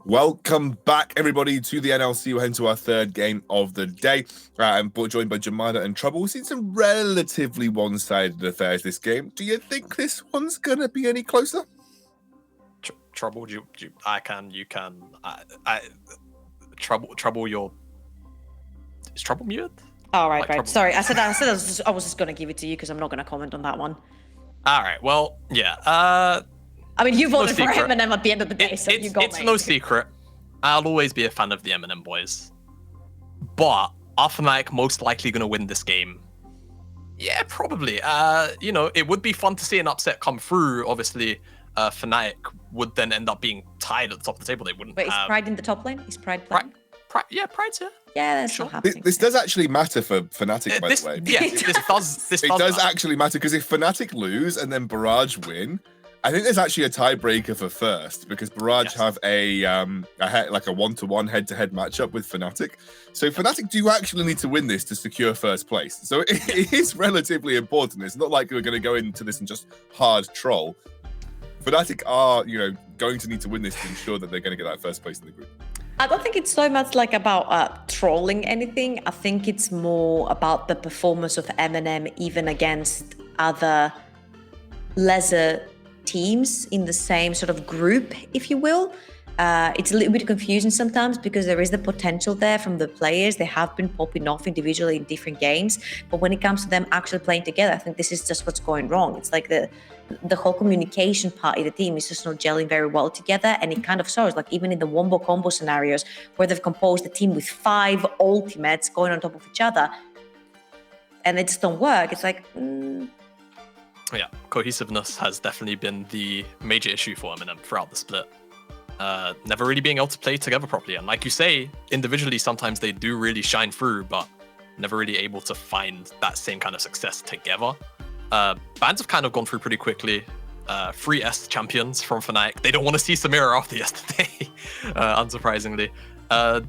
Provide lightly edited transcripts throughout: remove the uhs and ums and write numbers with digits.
Welcome back, everybody, to the NLC. We're heading to our third game of the day. I'm joined by Jamada and Trouble. We've seen some relatively one-sided affairs this game. Do you think this one's going to be any closer? Trouble, I can, you can. Trouble, is Trouble muted? Oh, right. Trouble. Sorry, I said I was just going to give it to you because I'm not going to comment on that one. All right, well, yeah. I mean, you voted for MNM at the end of the day, so you got me. It's no secret. I'll always be a fan of the MNM boys. But are Fnatic most likely going to win this game? Yeah, probably. It would be fun to see an upset come through. Obviously, Fnatic would then end up being tied at the top of the table. They wouldn't. Wait, is Pride in the top lane? Is Pride playing? Yeah, Pride's here. Yeah, that's sure. not happening. This does actually matter for Fnatic, by the way. Yeah, this does actually matter, because if Fnatic lose and then Barrage win, I think there's actually a tiebreaker for first, because Barrage have a one-to-one head-to-head matchup with Fnatic. So Fnatic do actually need to win this to secure first place. So it is relatively important. It's not like we're going to go into this and just hard troll. Fnatic are, going to need to win this to ensure that they're going to get that first place in the group. I don't think it's so much like about trolling anything. I think it's more about the performance of MNM even against other lesser teams in the same sort of group, if you will. It's a little bit confusing sometimes because there is the potential there from the players. They have been popping off individually in different games, but when it comes to them actually playing together, I think this is just what's going wrong. It's like the whole communication part of the team is just not gelling very well together, and it kind of shows, like even in the wombo combo scenarios where they've composed a team with 5 ultimates going on top of each other and they just don't work. It's like Yeah, cohesiveness has definitely been the major issue for MNM throughout the split. Never really being able to play together properly. And like you say, individually, sometimes they do really shine through, but never really able to find that same kind of success together. Bans have kind of gone through pretty quickly. 3 S champions from Fnatic. They don't want to see Samira after yesterday, unsurprisingly. I'm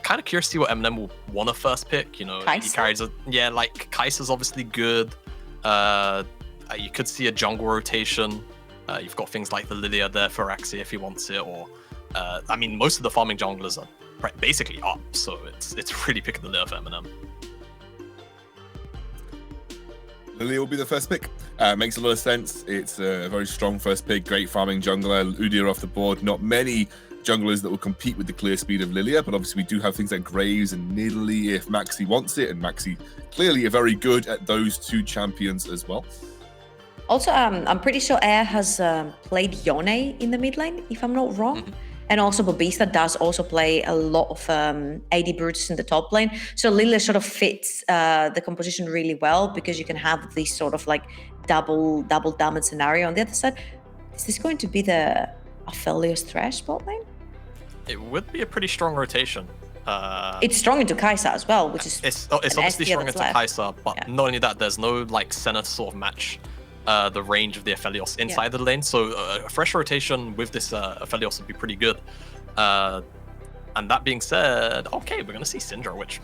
kind of curious to see what MNM will want to first pick. He carries Kai'Sa's obviously good. You could see a jungle rotation. You've got things like the Lilia there for Axie if he wants it, or most of the farming junglers are basically up, so it's really picking the Lilia for MNM. Lilia will be the first pick. Makes a lot of sense. It's a very strong first pick, great farming jungler. Udyr off the board. Not many junglers that will compete with the clear speed of Lilia, but obviously we do have things like Graves and Nidalee if Maxi wants it, and Maxi clearly are very good at those 2 champions as well. Also, I'm pretty sure Air has played Yone in the mid lane, if I'm not wrong. And also Bobista does also play a lot of AD Brutus in the top lane. So Lilia sort of fits the composition really well, because you can have this sort of like double damage scenario on the other side. Is this going to be the Aphelios Thresh bot lane? It would be a pretty strong rotation. It's strong into Kai'Sa as well, which is it's obviously strong into Kai'Sa, but not only that, there's no like center sort of match the range of the Aphelios inside the lane. So a fresh rotation with this Aphelios would be pretty good. And that being said, okay, we're gonna see Syndra, which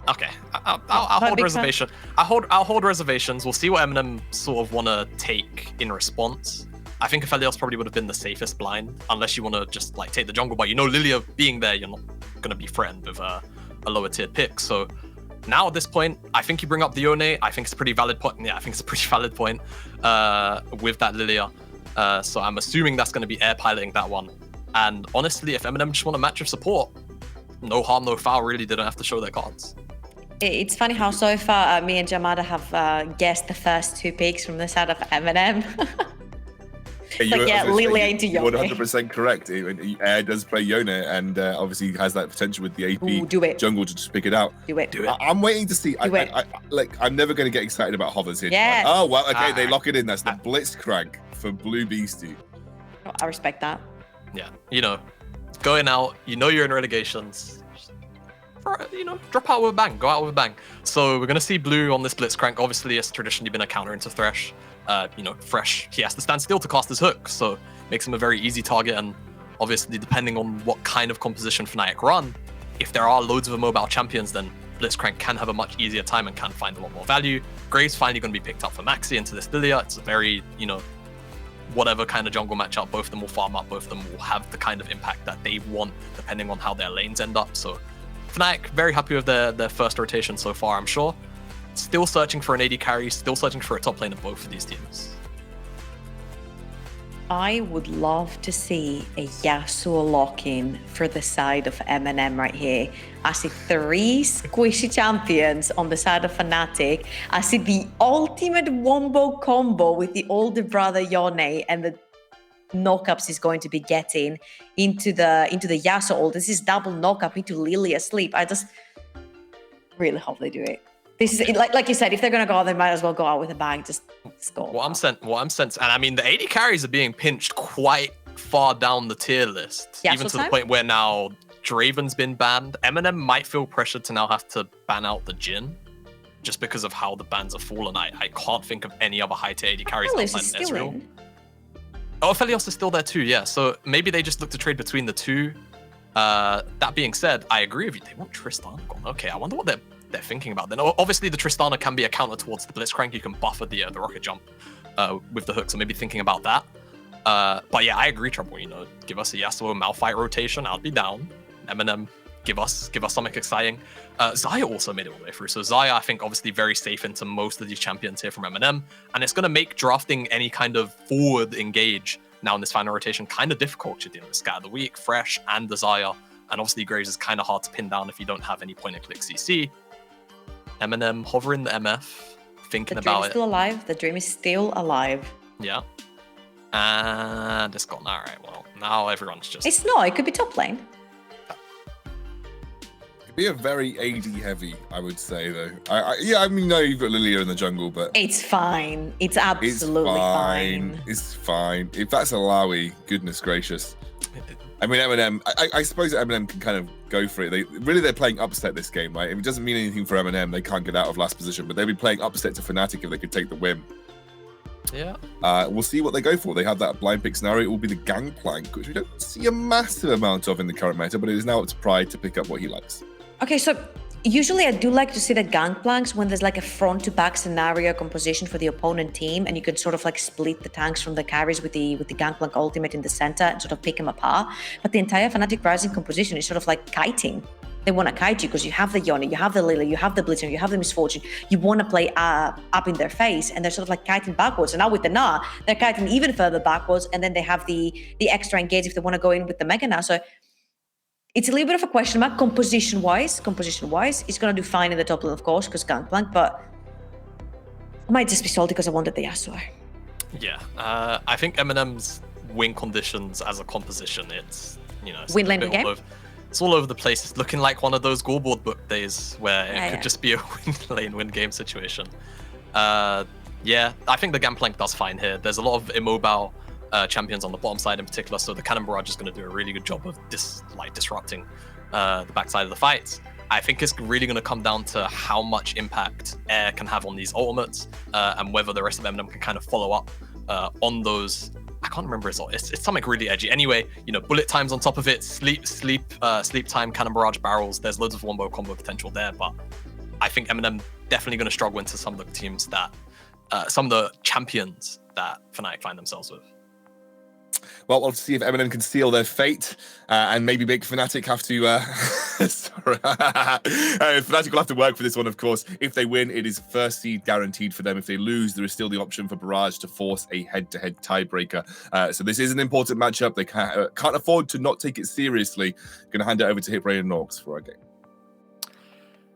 I'll hold reservation. I'll hold reservations. We'll see what MNM sort of want to take in response. I think Aphelios probably would have been the safest blind, unless you want to just like take the jungle. But Lilia being there, you're not going to be threatened with a lower tier pick. So now at this point, I think you bring up the Yone. I think it's a pretty valid point. Yeah, I think it's a pretty valid point with that Lilia. So I'm assuming that's going to be air piloting that one. And honestly, if MNM just want a match of support, no harm, no foul. Really, they don't have to show their cards. It's funny how so far me and Jamada have guessed the first 2 picks from the side of MNM. Lilia into Yone. 100% correct. Air does play Yone, and obviously has that potential with the AP jungle to just pick it out. Do it. I'm waiting to see. I'm never going to get excited about hovers here. Yes. Oh, well, okay, they lock it in. That's the Blitzcrank for Blue Beastie. I respect that. Yeah, going out, you're in relegations. Drop out with a bang, go out with a bang. So we're going to see Blue on this Blitzcrank. Obviously, it's traditionally been a counter into Thresh. Thresh, he has to stand still to cast his hook, so makes him a very easy target. And obviously, depending on what kind of composition Fnatic run, if there are loads of immobile champions, then Blitzcrank can have a much easier time and can find a lot more value. Graves finally going to be picked up for Maxi into this Lilia. It's a very, whatever kind of jungle matchup, both of them will farm up, both of them will have the kind of impact that they want depending on how their lanes end up. So Fnatic, very happy with their first rotation so far, I'm sure. Still searching for an AD carry, still searching for a top lane of both of these teams. I would love to see a Yasuo lock-in for the side of MNM right here. I see 3 squishy champions on the side of Fnatic. I see the ultimate wombo combo with the older brother Yone and the knockups he's going to be getting into the Yasuo ult. This is double knockup into Lily asleep. I just really hope they do it. This is like you said, if they're gonna go out, they might as well go out with a bang. Just go. What I'm sensing, and I mean the AD carries are being pinched quite far down the tier list, Yeah, even so to the point where now Draven's been banned. MNM might feel pressured to now have to ban out the Jhin, just because of how the bans have fallen. I can't think of any other high tier AD carries Aphelios outside is still Ezreal. in. Oh, Aphelios is still there too, yeah. So maybe they just look to trade between the two. That being said, I agree with you. They want Tristana gone. Okay, I wonder what they're thinking about then. Obviously, the Tristana can be a counter towards the Blitzcrank. You can buffer the rocket jump with the hook, so maybe thinking about that. But yeah, I agree, Trouble. You know, give us a Yasuo Malphite rotation. I'll be down. MNM, give us something exciting. Xayah also made it all the way through. So Xayah, I think, obviously very safe into most of these champions here from MNM, and it's going to make drafting any kind of forward engage now in this final rotation kind of difficult. You're dealing with Scatter the Weak, Fresh, and Xayah, and obviously Graves is kind of hard to pin down if you don't have any point-and-click CC. MNM hovering the MF, thinking The dream about is still it. alive. The dream is still alive. Yeah. And it's gone. All right, well, now everyone's just... It's not. It could be top lane. It'd be a very AD heavy, I would say, though. I mean, no, you've got Lilia in the jungle, but It's fine. It's absolutely fine. It's fine. If that's Alawi, goodness gracious. I mean, MNM, I suppose MNM can kind of go for it. They're playing upset this game, right? It doesn't mean anything for MNM. They can't get out of last position, but they'd be playing upset to Fnatic if they could take the win. Yeah. We'll see what they go for. They have that blind pick scenario. It will be the Gangplank, which we don't see a massive amount of in the current meta, but it is now up to Pride to pick up what he likes. Okay, so usually I do like to see the gangplanks when there's like a front to back scenario composition for the opponent team, and you can sort of like split the tanks from the carries with the gangplank ultimate in the center and sort of pick them apart. But the entire Fnatic Rising composition is sort of like kiting. They want to kite you because you have the Yone, you have the Lily, you have the Blitzcrank, you have the Misfortune. You want to play up in their face, and they're sort of like kiting backwards. And now with the Na, they're kiting even further backwards, and then they have the extra engage if they want to go in with the Mega now. So it's a little bit of a question mark composition-wise. It's going to do fine in the top lane, of course, because Gangplank, but I might just be salty because I wanted the Yasuo. Yeah. I think MNM's win conditions as a composition, it's, you know... It's Win a lane bit game? It's all over the place. It's looking like one of those scoreboard book days where it Yeah, could yeah. just be a win lane, win game situation. Yeah, I think the Gangplank does fine here. There's a lot of immobile champions on the bottom side in particular, so the Cannon Barrage is going to do a really good job of disrupting the backside of the fights. I think it's really going to come down to how much impact Air can have on these ultimates, and whether the rest of MNM can kind of follow up on those. I can't remember it's something really edgy. Anyway, you know, bullet times on top of it, sleep time, Cannon Barrage barrels. There's loads of wombo combo potential there, but I think MNM definitely going to struggle into some of the teams that, some of the champions that Fnatic find themselves with. Well, we'll see if MNM can seal their fate and maybe make Fnatic have to... sorry. Fnatic will have to work for this one, of course. If they win, it is first seed guaranteed for them. If they lose, there is still the option for Barrage to force a head-to-head tiebreaker. So this is an important matchup. They can't afford to not take it seriously. Going to hand it over to Hitbrain and Norks for our game.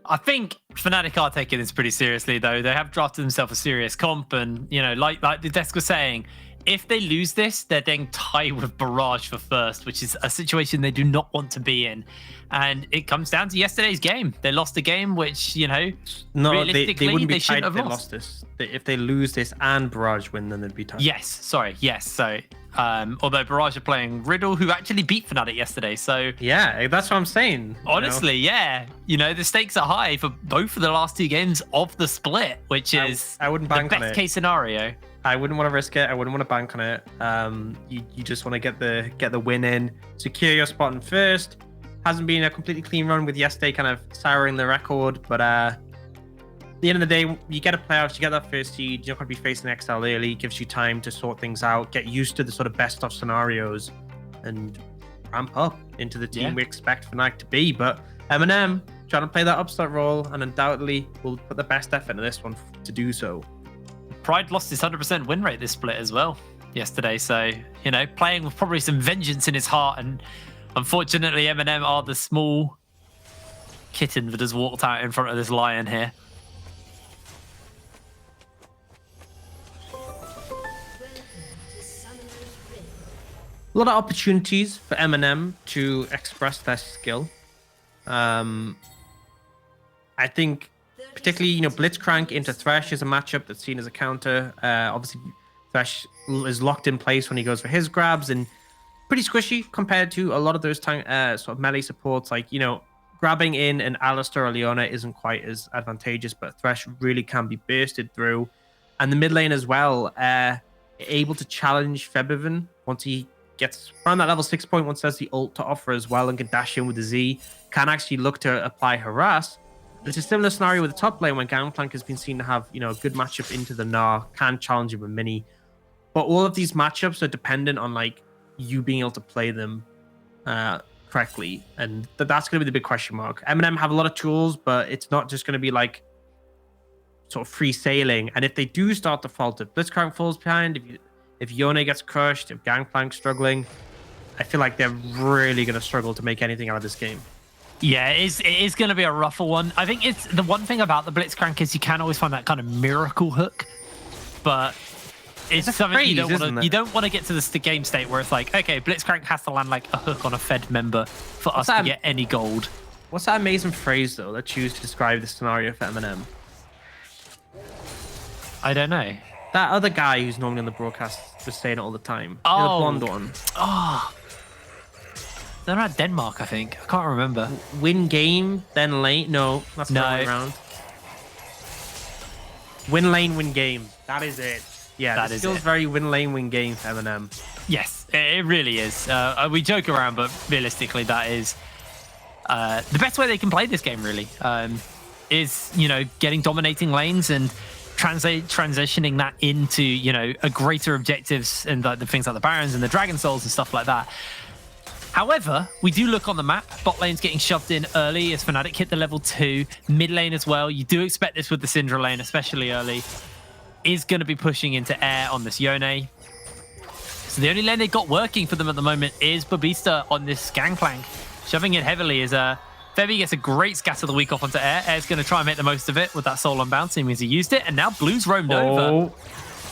I think Fnatic are taking this pretty seriously, though. They have drafted themselves a serious comp, and, you know, like the desk was saying, if they lose this, they're then tied with Barrage for first, which is a situation they do not want to be in. And it comes down to yesterday's game. They lost a game which, you know, No, realistically, they wouldn't be shouldn't tied have if they lost. lost this. If they lose this and Barrage win, then they'd be tied. Yes, sorry, yes. So, although Barrage are playing Riddle, who actually beat Fnatic yesterday. So, Yeah, that's what I'm saying. honestly, yeah, you know, the stakes are high for both of the last two games of the split, which is I wouldn't the bank on best it. case scenario. I wouldn't want to risk it. I wouldn't want to bank on it. You just want to get the win in, secure your spot in first. Hasn't been a completely clean run with yesterday kind of souring the record, but the end of the day, you get a playoffs, you get that first seed, you're not going to be facing XL early, gives you time to sort things out, get used to the sort of best of scenarios, and ramp up into the team we expect Fnatic to be. But MNM trying to play that upstart role, and undoubtedly will put the best effort into this one to do so. Pride lost his 100% win rate this split as well yesterday, so, you know, playing with probably some vengeance in his heart, and unfortunately MNM are the small kitten that has walked out in front of this lion here. A lot of opportunities for MNM to express their skill. I think particularly, you know, Blitzcrank into Thresh is a matchup that's seen as a counter. Obviously, Thresh is locked in place when he goes for his grabs, and pretty squishy compared to a lot of those sort of melee supports. Like, you know, grabbing in an Alistar or Leona isn't quite as advantageous, but Thresh really can be bursted through. And the mid lane as well, able to challenge Febiven once he gets around that level 6 point, once there's the ult to offer as well, and can dash in with the Z, can actually look to apply harass. It's a similar scenario with the top lane when Gangplank has been seen to have, you know, a good matchup into the Gnar, can challenge him with mini. But all of these matchups are dependent on like you being able to play them correctly, and that's going to be the big question mark. MNM have a lot of tools, but it's not just going to be like sort of free sailing. And if they do start to falter, if Blitzcrank falls behind, if Yone gets crushed, if Gangplank's struggling, I feel like they're really going to struggle to make anything out of this game. Yeah, it is going to be a rougher one. I think it's the one thing about the Blitzcrank is you can always find that kind of miracle hook, but it's something phrase, you don't want to get to the game state where it's like, okay, Blitzcrank has to land like a hook on a Fed member for us to get any gold. What's that amazing phrase though that you use to describe the scenario for MNM? I don't know. That other guy who's normally on the broadcast was saying it all the time. Oh, the blonde one. Oh, they're at Denmark, I think. I can't remember. Win game, then lane. No, that's the wrong way around. Win lane, win game. That is it. Yeah, that feels very win lane, win game for MNM. Yes, it really is. We joke around, but realistically, that is the best way they can play this game. Really, is, you know, getting dominating lanes and transitioning that into, you know, a greater objectives and the things like the Barons and the Dragon Souls and stuff like that. However, we do look on the map. Bot lane's getting shoved in early as Fnatic hit the level 2. Mid lane as well. You do expect this with the Syndra lane, especially early. Is going to be pushing into air on this Yone. So the only lane they've got working for them at the moment is Babista on this Gangplank. Shoving it heavily is Febby gets a great scatter the week off onto air. Air's going to try and make the most of it with that soul unbound. Seeing as he used it, and now Blue's roamed over.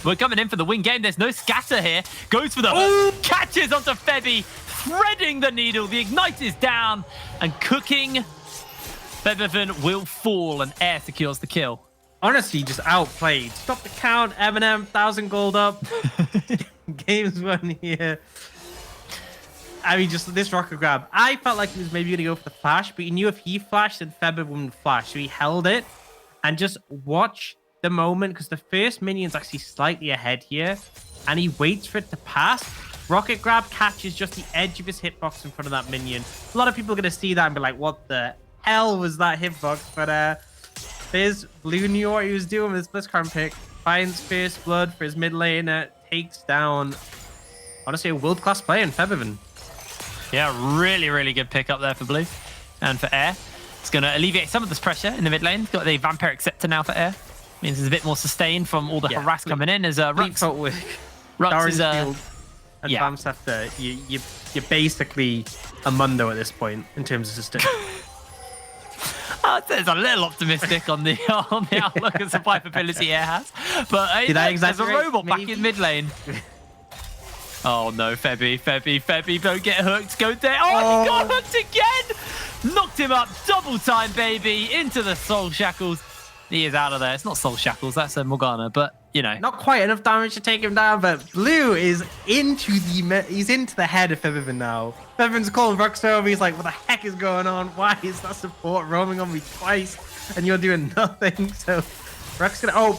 We're coming in for the win game. There's no scatter here. Goes for the catches onto Febby, threading the needle. The ignite is down and cooking. Febiven will fall and Air secures the kill. Honestly, just outplayed. Stop the count. MNM 1,000 gold up. Games won here. I mean, just this rocket grab. I felt like he was maybe going to go for the flash, but he knew if he flashed, then Febiven wouldn't flash. So he held it and just watch the moment, because the first minion's actually slightly ahead here, and he waits for it to pass. Rocket grab catches just the edge of his hitbox in front of that minion. A lot of people are going to see that and be like, what the hell was that hitbox? But there's Blue knew what he was doing with his Blitzcrank pick. Finds Fierce Blood for his mid laner. Takes down, honestly, a world-class player in Febiven. Yeah, really, really good pick up there for Blue. And for Air, it's going to alleviate some of this pressure in the mid lane. Got the Vampiric Scepter now for Air. Means there's a bit more sustain from all the harass coming in. As Rux is and Bam Scepter, you're basically a Mundo at this point in terms of sustain. There's a little optimistic on the outlook and survivability Air has. But there's a robot back in mid lane. Oh no, Febby, don't get hooked, go there. Oh, he got hooked again! Knocked him up, double time, baby, into the Soul Shackles. He is out of there. It's not Soul Shackles, that's a Morgana, but, you know. Not quite enough damage to take him down, but Blue is into the head of Febiven now. Febiven's calling Rux over, he's like, what the heck is going on? Why is that support roaming on me twice? And you're doing nothing, so Rux gonna,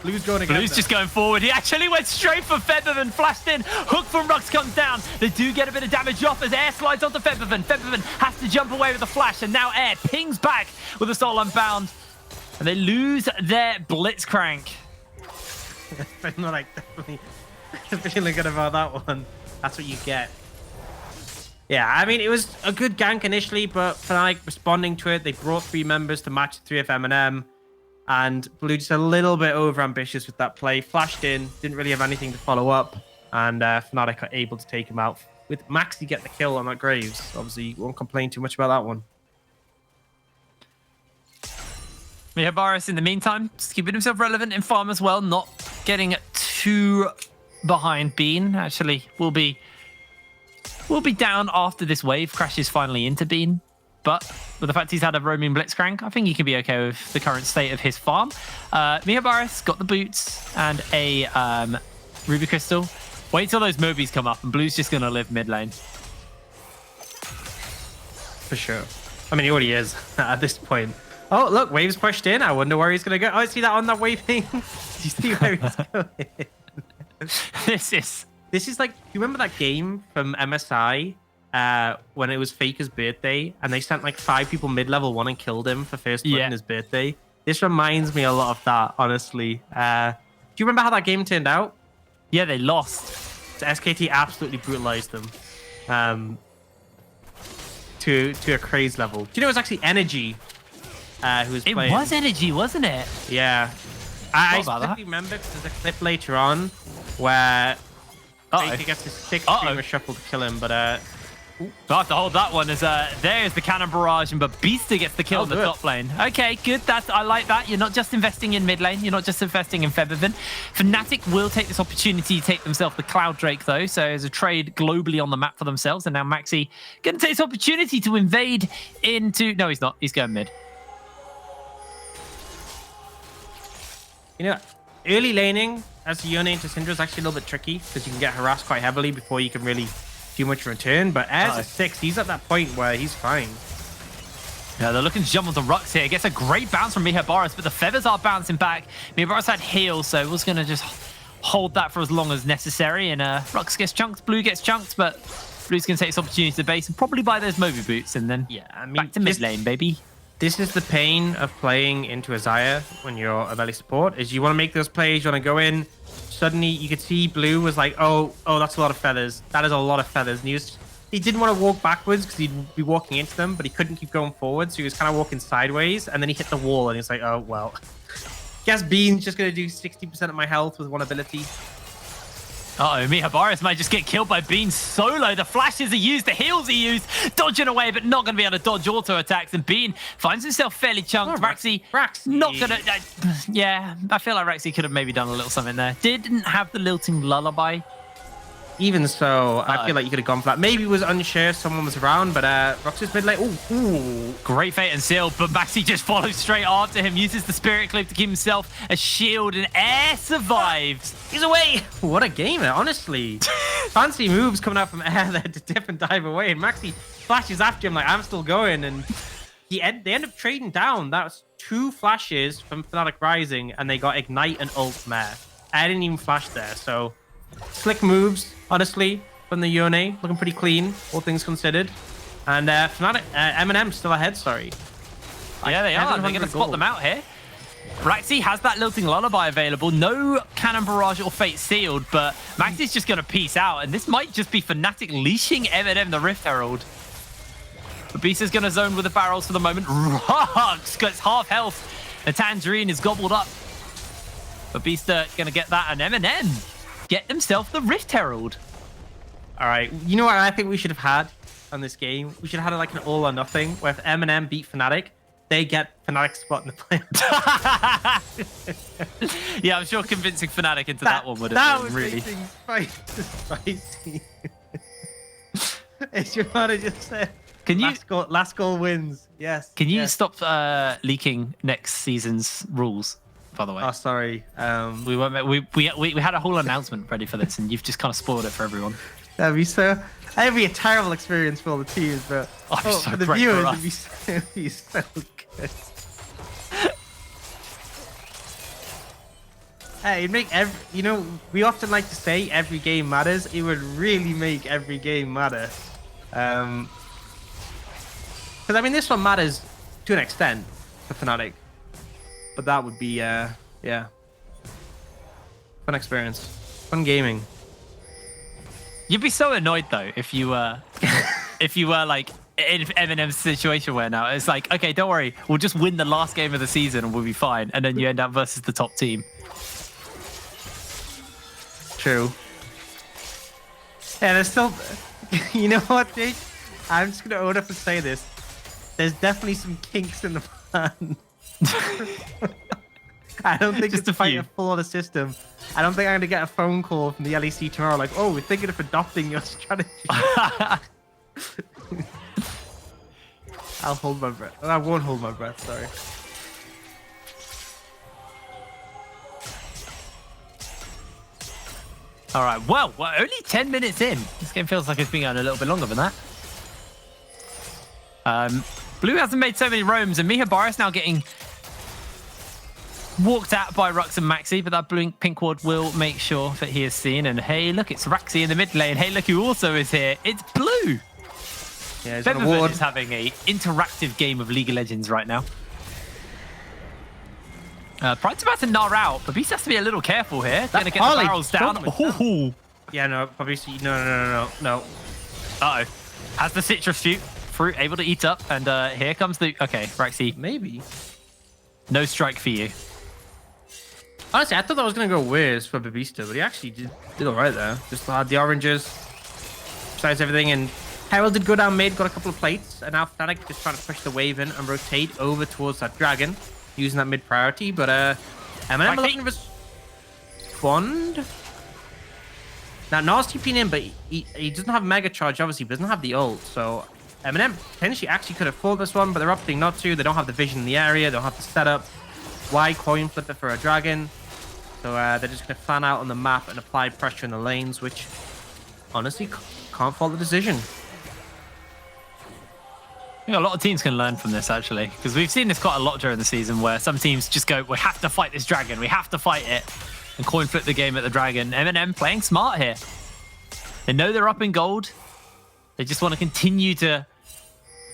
Blue's going again. Blue's just going forward. He actually went straight for Febiven, flashed in. Hook from Rux comes down. They do get a bit of damage off as Air slides onto Febiven. Febiven has to jump away with a flash, and now Air pings back with a soul unbound. And they lose their Blitzcrank. Fnatic definitely feeling good about that one. That's what you get. Yeah, I mean, it was a good gank initially, but Fnatic responding to it. They brought 3 members to match 3 of MNM. And Blue just a little bit over-ambitious with that play. Flashed in, didn't really have anything to follow up. And Fnatic are able to take him out. With Maxi get the kill on that Graves. Obviously, you won't complain too much about that one. Mihabaris, in the meantime, just keeping himself relevant in farm as well, not getting too behind Bean. Actually, will be down after this wave crashes finally into Bean. But with the fact he's had a roaming Blitzcrank, I think he can be okay with the current state of his farm. Mihabaris got the boots and a Ruby Crystal. Wait till those Mobies come up, and Blue's just going to live mid lane. For sure. I mean, he already is at this point. Oh, look, wave's pushed in. I wonder where he's going to go. Oh, I see that on that wave thing. Do you see where he's going? This is like, you remember that game from MSI when it was Faker's birthday and they sent like 5 people mid-level 1 and killed him for first blood in his birthday? This reminds me a lot of that, honestly. Do you remember how that game turned out? Yeah, they lost. So SKT absolutely brutalized them to a craze level. Do you know it was actually Energy who was playing? It was Energy, wasn't it? Yeah. I specifically remember because there's a clip later on where Faker gets his 6 streamer shuffle to kill him, but I'll have to hold that one as there's the cannon barrage, and Babista gets the kill in the top lane. Okay, good. I like that. You're not just investing in mid lane. You're not just investing in Feathervin. Fnatic will take this opportunity to take themselves the Cloud Drake, though. So there's a trade globally on the map for themselves. And now Maxi going to take this opportunity to invade into... No, he's not. He's going mid. You know, early laning as Yone into Syndra is actually a little bit tricky because you can get harassed quite heavily before you can really do much return. But as a 6, he's at that point where he's fine. Yeah, they're looking to jump onto Rux here. Gets a great bounce from Mihabaris, but the feathers are bouncing back. Mihabaris had heal, so was going to just hold that for as long as necessary. And Rux gets chunked, Blue gets chunked, but Blue's going to take this opportunity to base and probably buy those Moby boots and then back to mid lane, baby. This is the pain of playing into Azaya when you're a melee support, is you want to make those plays, you want to go in. Suddenly, you could see Blue was like, oh, that's a lot of feathers. That is a lot of feathers. And he didn't want to walk backwards because he'd be walking into them, but he couldn't keep going forward. So he was kind of walking sideways, and then he hit the wall, and he's like, oh, well. Guess Bean's just going to do 60% of my health with one ability. Uh-oh, Mihabaris might just get killed by Bean solo. The flashes are used, the heals are used, dodging away, but not going to be able to dodge auto attacks. And Bean finds himself fairly chunked. Raxi not going to... yeah, I feel like Raxi could have maybe done a little something there. Didn't have the lilting lullaby. Even so, I feel like you could have gone for that. Maybe it was unsure if someone was around, but Roxas mid lane. Ooh. Great Fate and Seal, but Maxi just follows straight after him, uses the Spirit Clip to keep himself a shield, and Air survives. He's away. What a game, honestly. Fancy moves coming out from Air there to dip and dive away, and Maxi flashes after him like, I'm still going, and they end up trading down. That's 2 flashes from Fnatic Rising, and they got Ignite and Ult from Air. Air didn't even flash there, so... Slick moves, honestly, from the Yone. Looking pretty clean, all things considered. And Fnatic, MNM still ahead, sorry. Yeah, they are. They're going to spot them out here. Raxi has that lilting lullaby available. No cannon barrage or fate sealed, but Maxi's just going to peace out. And this might just be Fnatic leashing MNM the Rift Herald. Babista's going to zone with the barrels for the moment. Rux gets half health. The Tangerine is gobbled up. Babista going to get that, and MNM get themselves the Rift Herald. All right, you know what I think we should have had on this game? We should have had like an all or nothing, where if MNM beat Fnatic, they get Fnatic spot in the play. Yeah, I'm sure convincing Fnatic into that one would have been really... spicy. It's your mother just said, can you... last goal wins. Yes. Can you stop leaking next season's rules? By the way. Oh, sorry. We had a whole announcement ready for this, and you've just kind of spoiled it for everyone. That'd be a terrible experience for all the teams, but for the viewers, it'd be so good. Hey, it'd make we often like to say every game matters. It would really make every game matter. Because I mean, this one matters to an extent for Fnatic. but that would be yeah, fun experience, fun gaming. You'd be so annoyed though if you were like in MNM's situation where now it's like, okay, don't worry, we'll just win the last game of the season and we'll be fine, and then you end up versus the top team. True. Yeah, there's still, you know what, Jake? I'm just gonna own up and say this. There's definitely some kinks in the plan. I don't think Just it's a quite few. a full on a system. I don't think I'm gonna get a phone call from the LEC tomorrow like, oh, we're thinking of adopting your strategy. I'll hold my breath. I won't hold my breath, sorry. All right, well, we're only 10 minutes in. This game feels like it's been going a little bit longer than that. Blue hasn't made so many roams, and Mihabaris now getting walked at by Rux and Maxi, but that pink ward will make sure that he is seen. And hey, look, it's Raxi in the mid lane. Hey, look who also is here. It's Blue. Yeah, he's on a Beverman ward. is having a interactive game of League of Legends right now. Pride's about to gnar out, but Beast has to be a little careful here. Gonna get the Harley barrels down. struck with Ooh. Yeah, no, obviously, no. Uh-oh. Has the citrus shoot. Fruit able to eat up, and here comes the... Okay, Raxi, Maybe. no strike for you. Honestly, I thought that was going to go worse for Babista, but he actually did all right there. Just had the oranges, besides everything, and Herald did go down mid, got a couple of plates, and now Fnatic just trying to push the wave in and rotate over towards that dragon, using that mid priority, but MNM looking for Bond. Now, Nas TPing in, but he doesn't have Mega Charge, obviously, but doesn't have the ult, so MNM potentially actually could have fought this one, but they're opting not to. They don't have the vision in the area, they don't have the setup. Why coin flip it for a dragon? So they're just going to fan out on the map and apply pressure in the lanes, which honestly can't fault the decision. I think a lot of teams can learn from this, actually, because we've seen this quite a lot during the season where some teams just go, we have to fight this dragon, we have to fight it, and coin flip the game at the dragon. MNM playing smart here. They know they're up in gold. They just want to continue to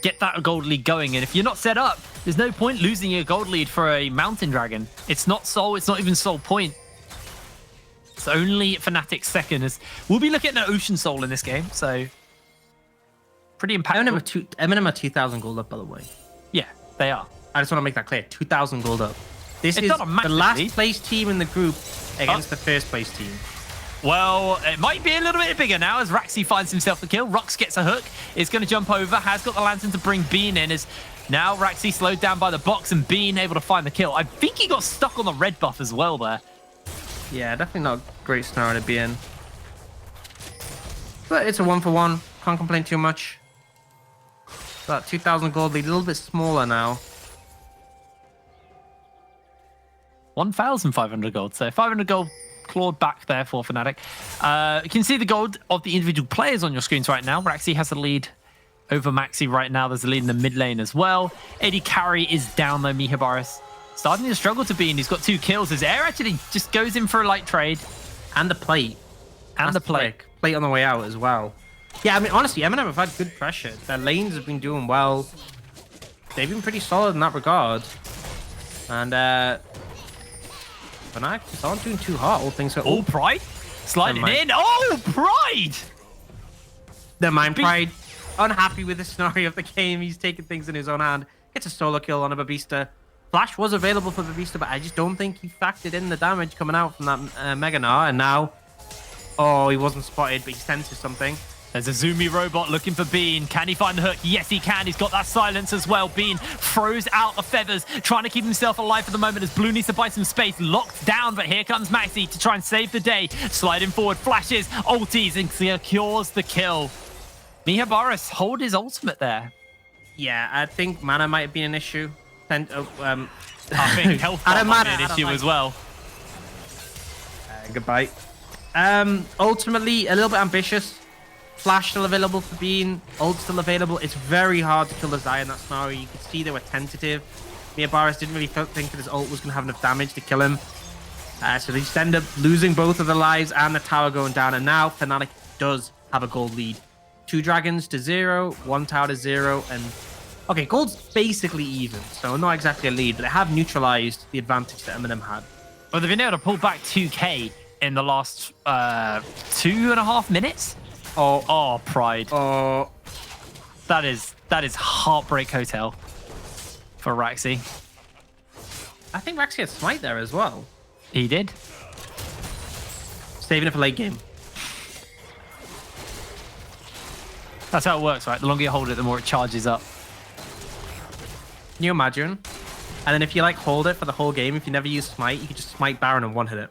get that gold lead going, and if you're not set up, there's no point losing your gold lead for a mountain dragon. It's not soul, it's not even soul point. It's only Fnatic's second. We'll be looking at an ocean soul in this game, so pretty impactful. MNM are 2,000 gold up, by the way. Yeah, they are. I just want to make that clear. 2,000 gold up. This It's is not a the massive last lead. place team in the group against the first place team. Well, it might be a little bit bigger now as Raxi finds himself the kill. Rux gets a hook, is going to jump over, has got the lantern to bring Bean in, as now Raxi slowed down by the box and Bean able to find the kill. I think he got stuck on the red buff as well there. Yeah, definitely not a great scenario to be in. But it's a 1-for-1. Can't complain too much. That 2,000 gold lead, a little bit smaller now. 1,500 gold, so 500 gold clawed back there for Fnatic. You can see the gold of the individual players on your screens right now. Raxi has the lead over Maxi right now. There's a lead in the mid lane as well. AD carry is down though. Mihabaris starting to struggle to be, and he's got 2 kills. His air actually just goes in for a light trade. And the plate. And the plate. Plate on the way out as well. Yeah, I mean, honestly, MNM have had good pressure. Their lanes have been doing well. They've been pretty solid in that regard. And, Fnatic just aren't doing too hot, all things are... Oh, Pride sliding in. Oh, Pride! Never mind, Pride. Unhappy with the scenario of the game. He's taking things in his own hand. Gets a solo kill on a Babista. Flash was available for Babista, but I just don't think he factored in the damage coming out from that Mega Gnar. And now... Oh, he wasn't spotted, but he senses something. There's a Zoomy robot looking for Bean. Can he find the hook? Yes, he can. He's got that silence as well. Bean throws out the feathers, trying to keep himself alive for the moment as Blue needs to buy some space. Locked down, but here comes Maxi to try and save the day. Sliding forward, flashes, ulties, and secures the kill. Mihabaris hold his ultimate there. Yeah, I think mana might have been an issue. I think health might be an issue as well. Goodbye. Ultimately, a little bit ambitious. Flash still available for Bean. Ult still available. It's very hard to kill the Xayah in that scenario. You could see they were tentative. Mihabaris didn't really think that his ult was going to have enough damage to kill him. So they just end up losing both of their lives and the tower going down. And now Fnatic does have a gold lead. 2 dragons to 0, 1 tower to 0, and Okay, gold's basically even, so not exactly a lead, but they have neutralized the advantage that MNM had. Well, they've been able to pull back 2K in the last 2.5 minutes. Oh, pride. Oh, That is heartbreak hotel for Raxi. I think Raxi had smite there as well. He did. Saving it for late game. That's how it works, right? The longer you hold it, the more it charges up. Can you imagine? And then if you like hold it for the whole game, if you never use smite, you can just smite Baron and one-hit it.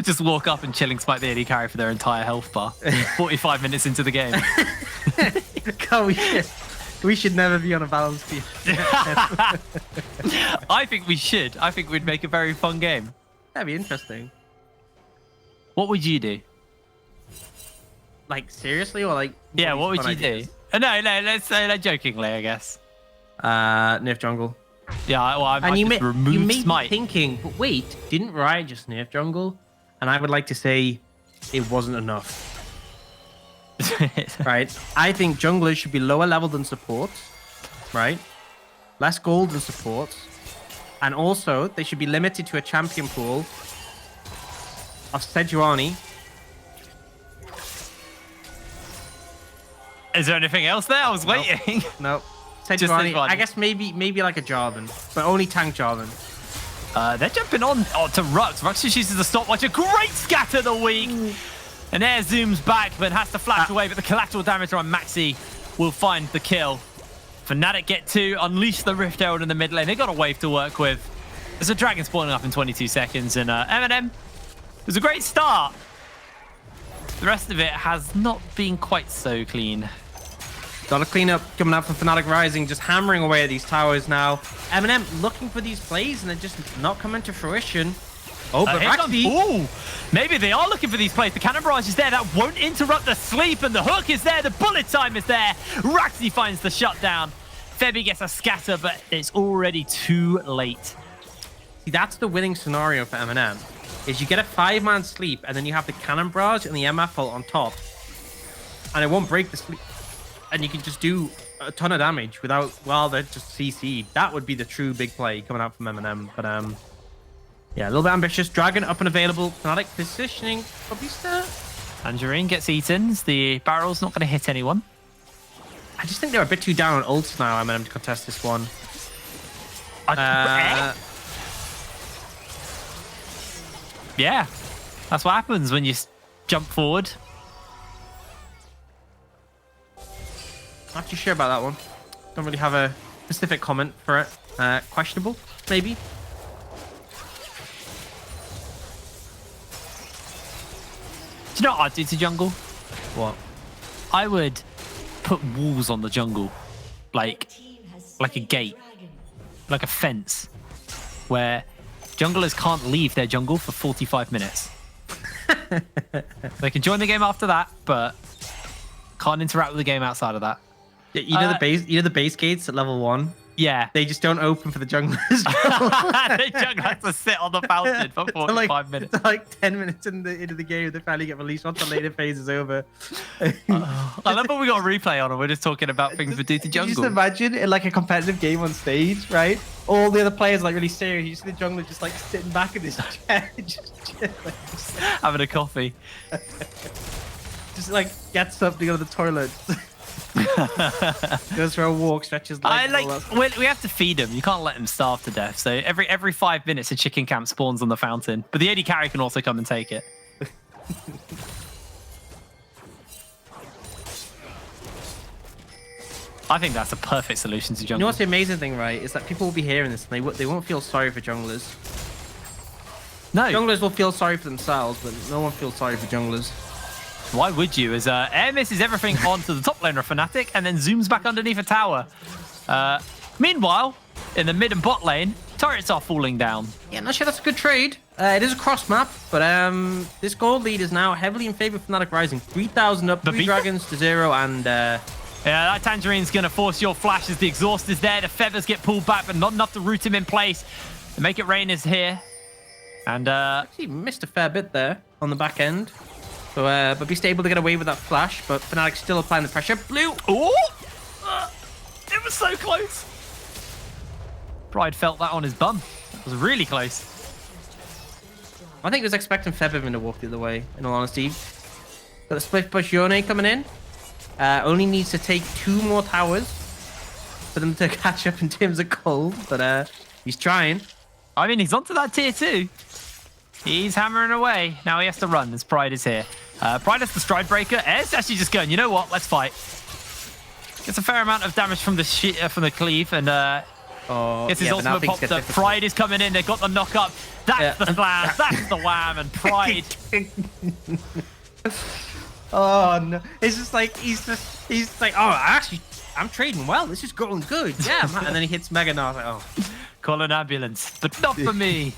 Just walk up and chilling smite the AD carry for their entire health bar. 45 minutes into the game. God, we should never be on a balance field. I think we should. I think we'd make a very fun game. That'd be interesting. What would you do? Like, seriously? Or like... Yeah, what would fun you ideas? do? No, let's say like jokingly, I guess. Nerf jungle. Yeah, well, I And you just may remove be smite. thinking, but wait, didn't Riot just nerf jungle? And I would like to say it wasn't enough. Right? I think junglers should be lower level than supports, right? Less gold than supports. And also, they should be limited to a champion pool of Sejuani. Is there anything else there? I was waiting. No. Just Sejuani. Sejuani. I guess maybe like a Jarvan, but only tank Jarvan. They're jumping on to Rux. Rux just uses the stopwatch. A great scatter the week. And Air zooms back, but has to flash away. But the collateral damage on Maxi will find the kill. Fnatic get 2, unleash the Rift Herald in the mid lane. They got a wave to work with. There's a dragon spawning up in 22 seconds. And MNM, it was a great start. The rest of it has not been quite so clean. Got a cleanup coming up from Fnatic Rising, just hammering away at these towers now. MNM looking for these plays and they're just not coming to fruition. Oh, but Raxi... Ooh, maybe they are looking for these plays. The cannon barrage is there. That won't interrupt the sleep. And the hook is there. The bullet time is there. Raxi finds the shutdown. Febby gets a scatter, but it's already too late. See, that's the winning scenario for MNM. Is you get a 5-man sleep and then you have the cannon barrage and the MF ult on top. And it won't break the sleep. And you can just do a ton of damage without, well, they're just CC'd. That would be the true big play coming out from MNM. But, yeah, a little bit ambitious. Dragon up and available. Fnatic positioning. Probista. Tangerine gets eaten. The barrel's not going to hit anyone. I just think they're a bit too down on ults now, MNM, to contest this one. Yeah, that's what happens when you jump forward. Not too sure about that one. Don't really have a specific comment for it. Questionable, maybe. Do you know what I'd do to jungle? What? I would put walls on the jungle, like a gate, like a fence, where junglers can't leave their jungle for 45 minutes. They can join the game after that, but can't interact with the game outside of that. Yeah, you know the base gates at level 1? Yeah. They just don't open for the junglers. The jungler has to sit on the fountain for 45 minutes. It's like 10 minutes into the game, they finally get released once the later phase is over. I love when we got a replay on and we're just talking about things we do to jungle. Just imagine in like a competitive game on stage, right? All the other players are like really serious. You see the jungler just like sitting back in his chair, just chilling. Having a coffee. Just like gets up to go to the toilet. Goes for a walk, stretches legs. We have to feed him. You can't let him starve to death. So every 5 minutes, a chicken camp spawns on the fountain. But the AD carry can also come and take it. I think that's a perfect solution to jungle. You know what's the amazing thing, right? Is that people will be hearing this and they won't feel sorry for junglers. No. Junglers will feel sorry for themselves, but no one feels sorry for junglers. Why would you? As Air misses everything onto the top laner of Fnatic and then zooms back underneath a tower. Meanwhile, in the mid and bot lane, turrets are falling down. Yeah, not sure that's a good trade. It is a cross map, but this gold lead is now heavily in favor of Fnatic Rising. 3,000 up, 3 dragons to 0, and yeah, that Tangerine's going to force your flash as the exhaust is there. The feathers get pulled back, but not enough to root him in place. The Make It Rain is here. And actually missed a fair bit there on the back end. So, but be able to get away with that flash, but Fnatic still applying the pressure. Blue! Oh! It was so close. Pride felt that on his bum. It was really close. I think he was expecting Febiven to walk the other way, in all honesty. Got the split push Yone coming in. Only needs to take 2 more towers for them to catch up in terms of gold, but he's trying. I mean, he's onto that tier 2. He's hammering away. Now he has to run as Pride is here. Pride has the stride breaker. Air's actually just going, you know what? Let's fight. Gets a fair amount of damage from the cleave, and gets his ultimate popped up. Pride is coming in. They've got the knock up. That's the slam. That's the wham. And Pride. Oh no! It's just like he's like, oh, I'm trading well. This is going good. Yeah, man. And then he hits Mega Gnar. Like, oh, call an ambulance, but not for me.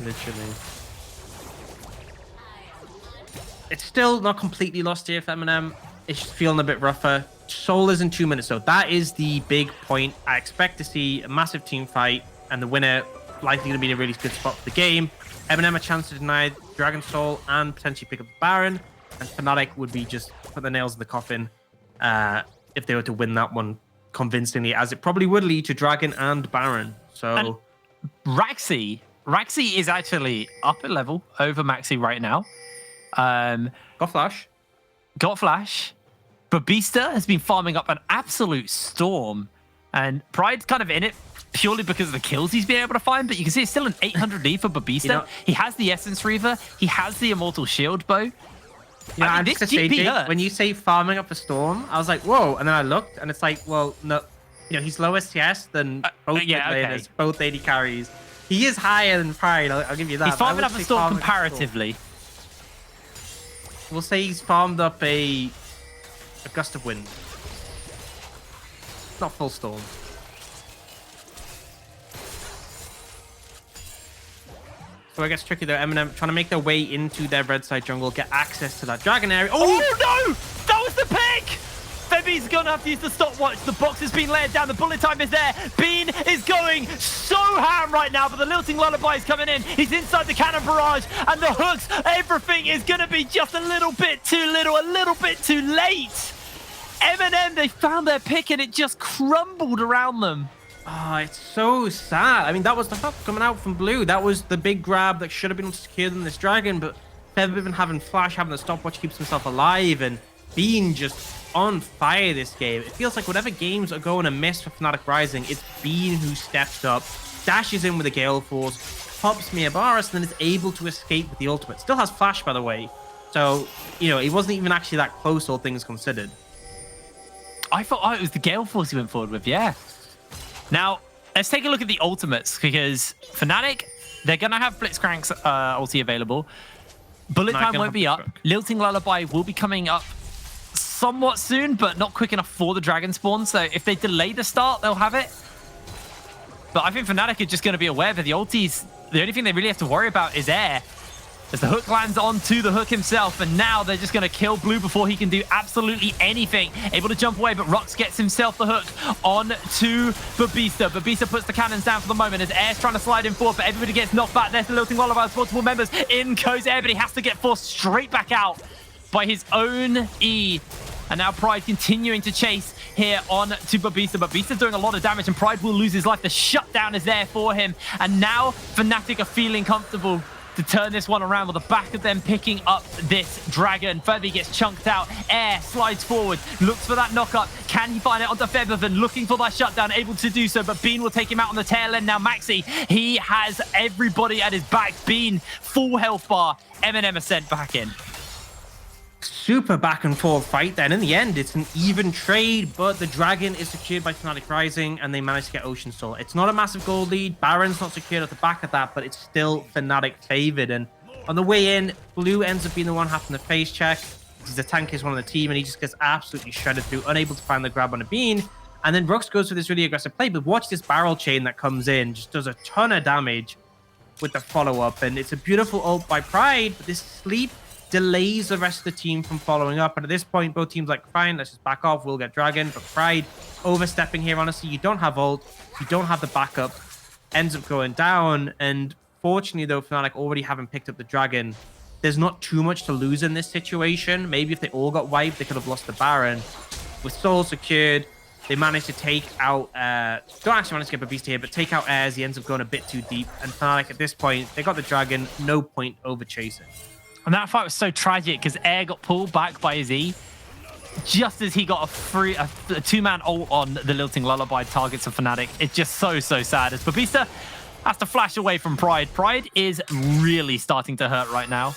Literally. It's still not completely lost here for MNM. It's just feeling a bit rougher. Soul is in 2 minutes, though. That is the big point. I expect to see a massive team fight, and the winner likely going to be in a really good spot for the game. MNM a chance to deny Dragon Soul and potentially pick up the Baron, and Fnatic would be just put the nails in the coffin if they were to win that one convincingly, as it probably would lead to Dragon and Baron. So and Raxi is actually up a level over Maxi right now. got Flash. Got Flash. Babista has been farming up an absolute storm, and Pride's kind of in it purely because of the kills he's been able to find, but you can see it's still an 800 lead for Babista. You know, he has the Essence Reaver, he has the Immortal Shield Bow. Yeah, I mean, this GP hurt. When you say farming up a storm, I was like, whoa, and then I looked, and it's like, well, no, you know, he's low STS than both laners, both AD carries. He is higher than Pride, I'll give you that. He's farming up a storm comparatively. We'll say he's farmed up a gust of wind. Not full storm. So I guess tricky though. MNM trying to make their way into their red side jungle, get access to that dragon area. Oh no! That was the pick! Febi's gonna have to use the stopwatch. The box has been laid down. The bullet time is there. Bean is going so ham right now, but the Lilting Lullaby is coming in. He's inside the cannon barrage, and the hooks. Everything is gonna be just a little bit too little, a little bit too late. MNM, they found their pick, and it just crumbled around them. Oh, it's so sad. I mean, that was the hook coming out from blue. That was the big grab that should have been secured in this dragon, but Febiven having Flash, having the stopwatch keeps himself alive, and Bean just on fire this game. It feels like whatever games are going amiss for Fnatic Rising, it's Bean who steps up, dashes in with a Gale Force, pops Miabaris, and then is able to escape with the ultimate. Still has Flash, by the way. So, you know, he wasn't even actually that close, all things considered. I thought, it was the Gale Force he went forward with, yeah. Now, let's take a look at the ultimates, because Fnatic, they're going to have Blitzcrank's ulti available. Bullet time won't be up. Lilting Lullaby will be coming up somewhat soon, but not quick enough for the dragon spawn. So if they delay the start, they'll have it. But I think Fnatic are just going to be aware that the ultis, the only thing they really have to worry about is air. As the hook lands onto the hook himself, and now they're just going to kill Blue before he can do absolutely anything. Able to jump away, but Rox gets himself the hook on to Babista. Babista puts the cannons down for the moment as Air's trying to slide in forward, but everybody gets knocked back. There's the Lilting Lullaby, multiple members. In goes Air, but he has to get forced straight back out by his own E. And now Pride continuing to chase here on to Babista. Babista's doing a lot of damage, and Pride will lose his life. The shutdown is there for him. And now Fnatic are feeling comfortable to turn this one around with the back of them picking up this dragon. Febi gets chunked out. Air slides forward, looks for that knock-up. Can he find it onto Febiven? Looking for that shutdown, able to do so, but Bean will take him out on the tail end. Now Maxi, he has everybody at his back. Bean, full health bar. MNM are sent back in. Super back and forth fight then. In the end, it's an even trade, but the dragon is secured by Fnatic Rising, and they managed to get Ocean Soul. It's not a massive gold lead. Baron's not secured at the back of that, but it's still Fnatic favored. And on the way in, Blue ends up being the one having the face check. He's the tank is one of the team, and he just gets absolutely shredded through, unable to find the grab on a Bean. And then Brooks goes for this really aggressive play, but watch this barrel chain that comes in. Just does a ton of damage with the follow-up, and it's a beautiful ult by Pride, but this sleep delays the rest of the team from following up. And at this point, both teams like, fine, let's just back off. We'll get Dragon. But Pride overstepping here, honestly. You don't have ult. You don't have the backup. Ends up going down. And fortunately, though, Fnatic already having picked up the Dragon, there's not too much to lose in this situation. Maybe if they all got wiped, they could have lost the Baron. With Soul secured, They managed to take out, don't actually manage to get Babista here, but take out Airs. He ends up going a bit too deep. And Fnatic at this point, they got the dragon, no point over chasing. And that fight was so tragic because Air got pulled back by his E just as he got a two-man ult on the Lilting Lullaby targets of Fnatic. It's just so sad as Babista has to flash away from Pride. Pride is really starting to hurt right now.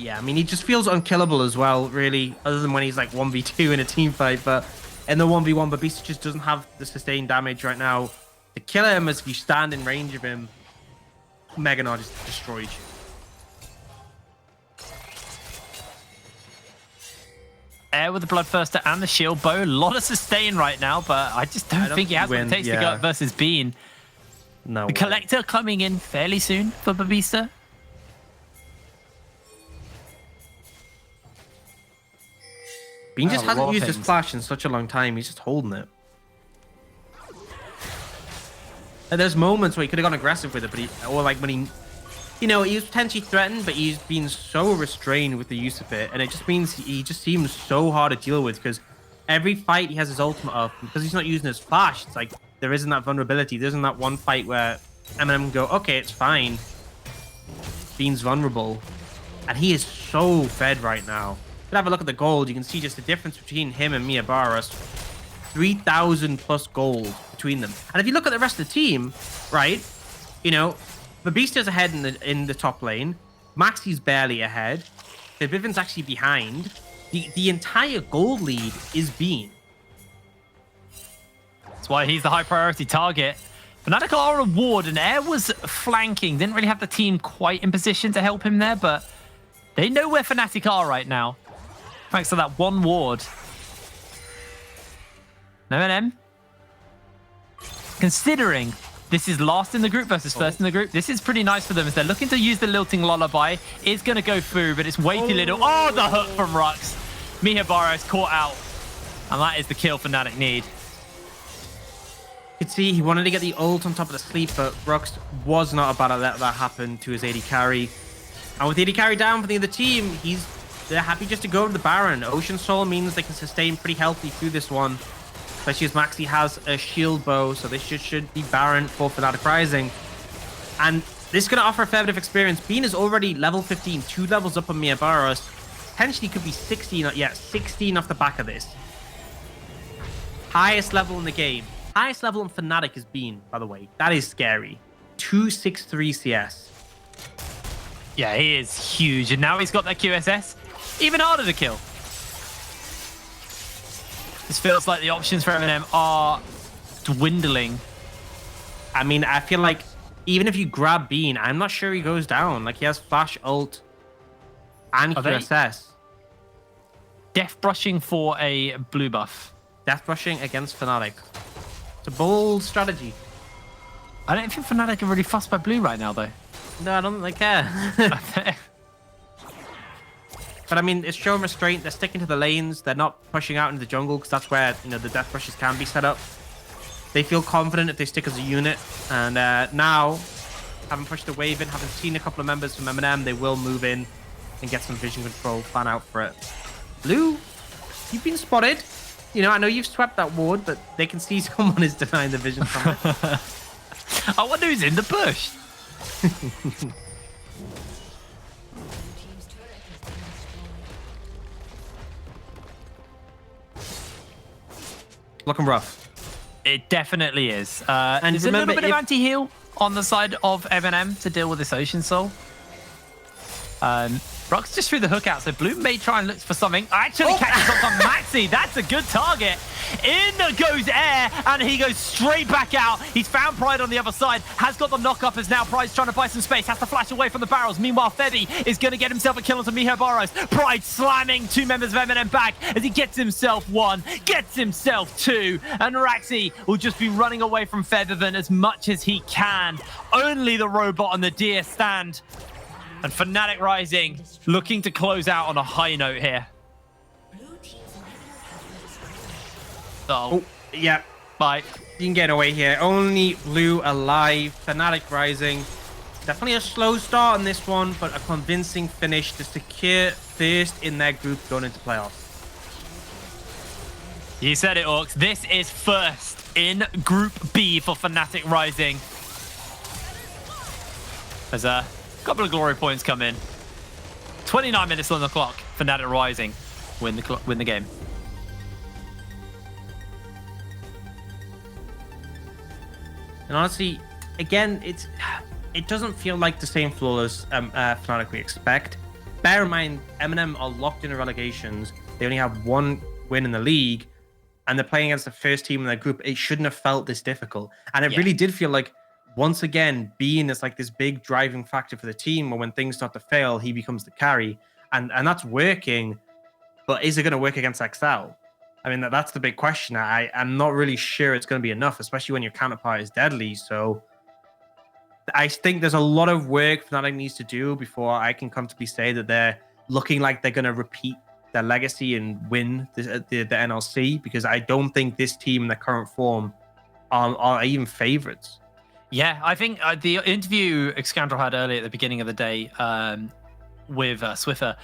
Yeah, I mean, he just feels unkillable as well, really, other than when he's like 1v2 in a team fight. But in the 1v1, Babista just doesn't have the sustained damage right now to kill him, as if you stand in range of him, Mega Gnar just destroys you. Air with the Bloodthirster and the Shield Bow. A lot of sustain right now, but I just don't think he has what it takes to go up versus Bean. No. The Collector coming in fairly soon for Babista. Bean just hasn't used his flash in such a long time. He's just holding it. And there's moments where he could have gone aggressive with it, but or like when he, you know, he was potentially threatened, but he's been so restrained with the use of it, and it just means he just seems so hard to deal with because every fight he has his ultimate up, because he's not using his flash. It's like there isn't that vulnerability. There isn't that one fight where MNM can go, okay, it's fine. Bean's vulnerable, and he is so fed right now. If you have a look at the gold, you can see just the difference between him and Mia Barras. 3,000 plus gold between them. And if you look at the rest of the team, right, you know, Babista's ahead in the top lane. Maxi's barely ahead. The Vivian's actually behind. The entire gold lead is Bean. That's why he's the high priority target. Fnatic are on a ward, and Air was flanking. Didn't really have the team quite in position to help him there, but they know where Fnatic are right now. Thanks to that one ward. MNM. Considering this is last in the group versus first in the group, this is pretty nice for them as they're looking to use the Lilting Lullaby. It's going to go through, but it's way too little. Oh, the hook from Rux. Mihabara is caught out. And that is the kill Fnatic need. You could see he wanted to get the ult on top of the sleep, but Rux was not about to let that happen to his AD carry. And with AD carry down for the other team, they're happy just to go to the Baron. Ocean Soul means they can sustain pretty healthy through this one. Especially as Maxi has a shield bow, so this should be Baron for Fnatic Rising. And this is going to offer a fair bit of experience. Bean is already level 15, 2 levels up on Mia Barros. Potentially could be 16, yeah, 16 off the back of this. Highest level in the game. Highest level in Fnatic is Bean, by the way. That is scary. 263 CS. Yeah, he is huge. And now he's got that QSS. Even harder to kill. This feels like the options for MNM are dwindling. I mean, I feel like even if you grab Bean, I'm not sure he goes down. Like, he has flash, ult, and QSS. Death brushing for a blue buff. Death brushing against Fnatic. It's a bold strategy. I don't think Fnatic are really fussed by blue right now, though. No, I don't think they care. But I mean, it's showing restraint. They're sticking to the lanes. They're not pushing out into the jungle because that's where, you know, the death brushes can be set up. They feel confident if they stick as a unit. And now, having pushed the wave in, having seen a couple of members from MNM, they will move in and get some vision control, plan out for it. Blue, you've been spotted. You know, I know you've swept that ward, but they can see someone is denying the vision from it. I wonder who's in the bush. Looking rough. It definitely is. And there's a little bit of anti-heal on the side of MNM to deal with this Ocean Soul. Rux just threw the hook out, so Blue may try and look for something. Actually catches up on Maxi. That's a good target. In goes Air, and he goes straight back out. He's found Pride on the other side, has got the knock-up as now Pride's trying to buy some space, has to flash away from the barrels. Meanwhile, Febby is going to get himself a kill onto Miho Barros. Pride slamming 2 members of MNM back as he gets himself 1, gets himself 2, and Raxi will just be running away from Featherman as much as he can. Only the robot and the deer stand. And Fnatic Rising looking to close out on a high note here. Oh, yeah. Bye. You can get away here. Only Blue alive. Fnatic Rising. Definitely a slow start on this one, but a convincing finish to secure first in their group going into playoffs. You said it, Orcs. This is first in Group B for Fnatic Rising. There's a couple of glory points come in. 29 minutes on the clock. Fnatic Rising win the game. And honestly, again, it doesn't feel like the same flawless Fnatic we expect. Bear in mind, MNM are locked in the relegations. They only have one win in the league, and they're playing against the first team in their group. It shouldn't have felt this difficult. And it really did feel like, once again, Bean is like this big driving factor for the team, where when things start to fail, he becomes the carry. And that's working, but is it going to work against XL? I mean, that's the big question. I'm not really sure it's going to be enough, especially when your counterpart is deadly. So I think there's a lot of work Fnatic needs to do before I can comfortably say that they're looking like they're going to repeat their legacy and win the NLC, because I don't think this team in their current form are even favorites. Yeah, I think the interview Excandro had earlier at the beginning of the day with Swiffer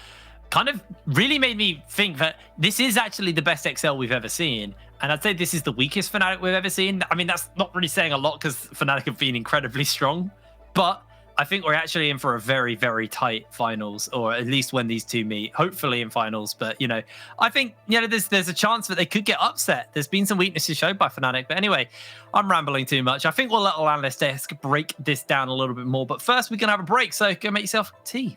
kind of really made me think that this is actually the best XL we've ever seen. And I'd say this is the weakest Fnatic we've ever seen. I mean, that's not really saying a lot because Fnatic have been incredibly strong. But I think we're actually in for a very, very tight finals, or at least when these two meet, hopefully in finals. But, you know, I think, you know, there's a chance that they could get upset. There's been some weaknesses showed by Fnatic. But anyway, I'm rambling too much. I think we'll let Analyst Desk break this down a little bit more. But first, we're going to have a break. So go make yourself tea.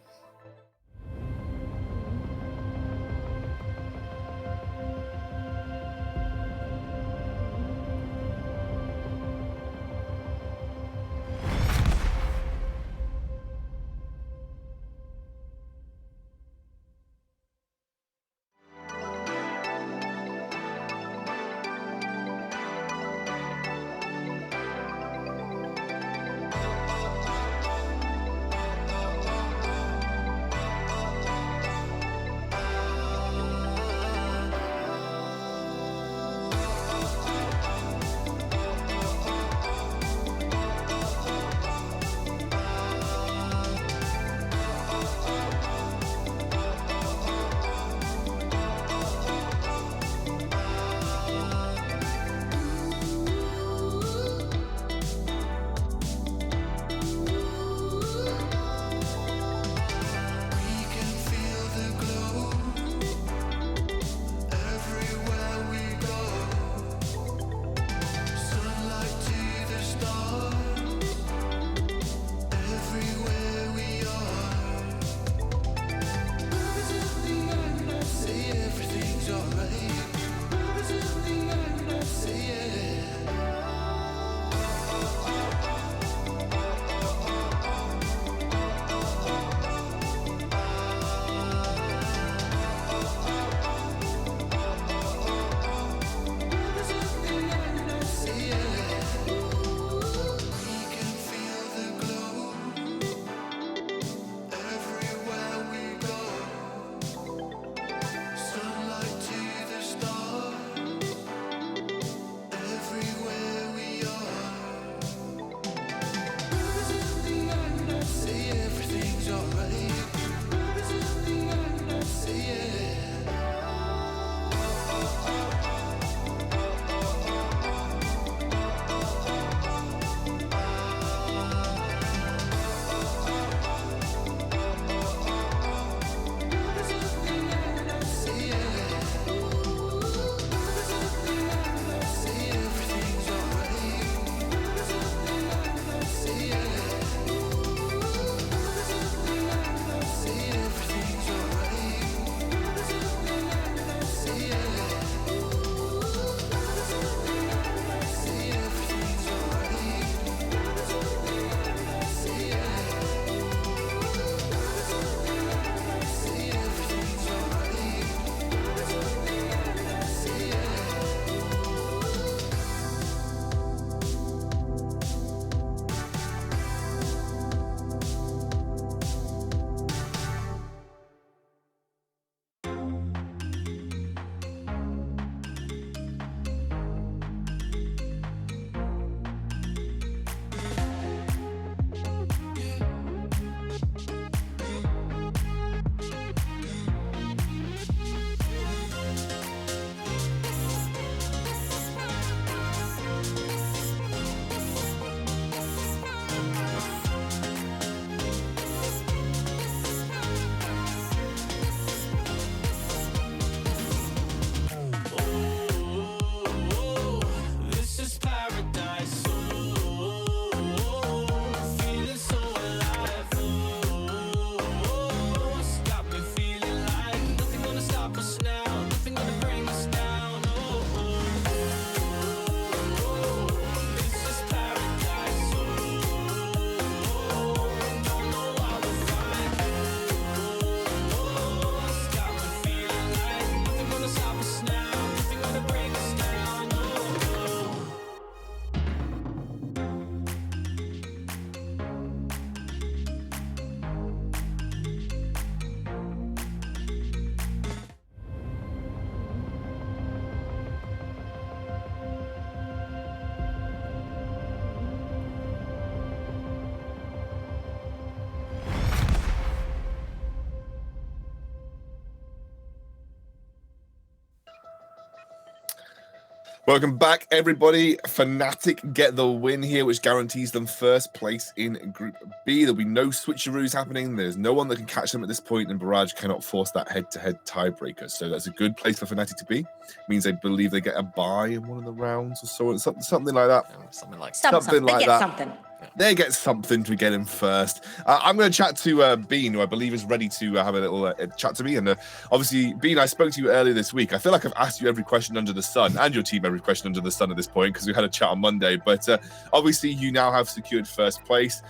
Welcome back, everybody. Fnatic get the win here, which guarantees them first place in Group B. There'll be no switcheroos happening. There's no one that can catch them at this point, and Barrage cannot force that head-to-head tiebreaker. So that's a good place for Fnatic to be. Means I believe they get a bye in one of the rounds or so, something like that. Yeah, something like Something like that. Something. They get something to get in first. I'm going to chat to Bean, who I believe is ready to have a little chat to me. And obviously, Bean, I spoke to you earlier this week. I feel like I've asked you every question under the sun, and your team every question under the sun at this point, because we had a chat on Monday. But obviously, you now have secured first place.